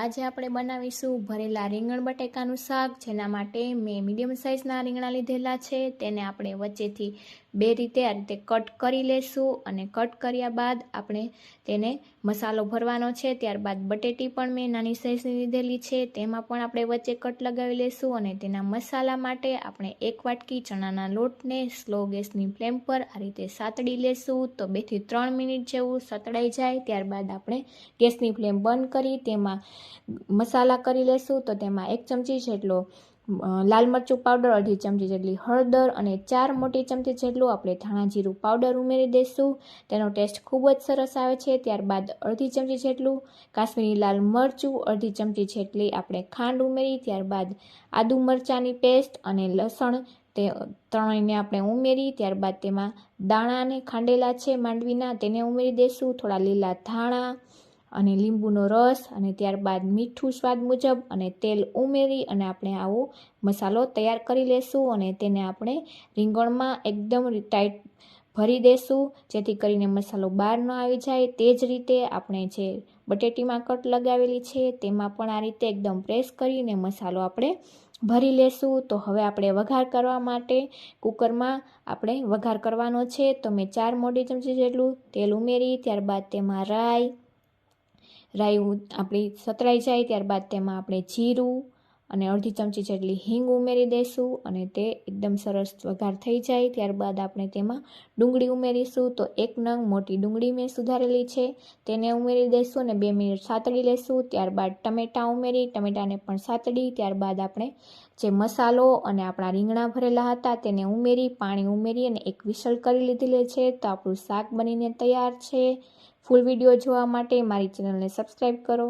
આજે આપણે બનાવીશું ભરેલા રીંગણ બટેકાનું શાક, જેના માટે મેં મીડિયમ સાઇઝના રીંગણા લીધેલા છે. તેને આપણે વચ્ચેથી બે રીતે આ રીતે કટ કરી લેશું અને કટ કર્યા બાદ આપણે તેને મસાલો ભરવાનો છે. ત્યારબાદ બટેટી પણ મેં નાની સાઇઝની લીધેલી છે, તેમાં પણ આપણે વચ્ચે કટ લગાવી લેશું અને તેના મસાલા માટે આપણે 1 વાટકી ચણાના લોટને સ્લો ગેસની ફ્લેમ પર આ રીતે સાતળી લેશું. તો 2 થી 3 મિનિટ જેવું સતળાઈ જાય ત્યારબાદ આપણે ગેસની ફ્લેમ બંધ કરી તેમાં મસાલા કરી લેશું. તો તેમાં 1 ચમચી જેટલો લાલ મરચું પાવડર, અડધી ચમચી જેટલી હળદર અને 4 મોટી ચમચી જેટલું આપણે ધાણા જીરું પાવડર ઉમેરી દઈશું. તેનો ટેસ્ટ ખૂબ જ સરસ આવે છે. ત્યારબાદ અડધી ચમચી જેટલું કાશ્મીરી લાલ મરચું, અડધી ચમચી જેટલી આપણે ખાંડ ઉમેરી, ત્યારબાદ આદુ મરચાંની પેસ્ટ અને લસણ તે ત્રણેયને આપણે ઉમેરી, ત્યારબાદ તેમાં દાણાને ખાંડેલા છે માંડવીના તેને ઉમેરી દઈશું, થોડા લીલા ધાણા અને લીંબુનો રસ અને ત્યારબાદ મીઠું સ્વાદ મુજબ અને તેલ ઉમેરી અને આપણે આવો મસાલો તૈયાર કરી લેશું અને તેને આપણે રીંગણમાં એકદમ ટાઈટ ભરી દેશું, જેથી કરીને મસાલો બહાર ન આવી જાય. તે જ રીતે આપણે જે બટેટીમાં કટ લગાવેલી છે તેમાં પણ આ રીતે એકદમ પ્રેસ કરીને મસાલો આપણે ભરી લેશું. તો હવે આપણે વઘાર કરવા માટે કુકરમાં આપણે વઘાર કરવાનો છે. તો મેં 4 મોટી ચમચી જેટલું તેલ ઉમેરી, ત્યારબાદ તેમાં રાઈ આપણી સતળાઈ જાય ત્યારબાદ તેમાં આપણે જીરું અને અડધી ચમચી જેટલી હિંગ ઉમેરી દઈશું અને તે એકદમ સરસ વઘાર થઈ જાય ત્યારબાદ આપણે તેમાં ડુંગળી ઉમેરીશું. તો 1 નંગ મોટી ડુંગળી મેં સુધારેલી છે તેને ઉમેરી દઈશું અને 2 મિનિટ સાતળી લેશું. ત્યારબાદ ટમેટાં ઉમેરી, ટમેટાને પણ સાતળી, ત્યારબાદ આપણે જે મસાલો અને આપણા રીંગણા ભરેલા હતા તેને ઉમેરી, પાણી ઉમેરી અને 1 વિસલ કરી લીધેલી છે. તો આપણું શાક બનીને તૈયાર છે. ફૂલ વિડીયો જોવા માટે મારી ચેનલને સબસ્ક્રાઈબ કરો.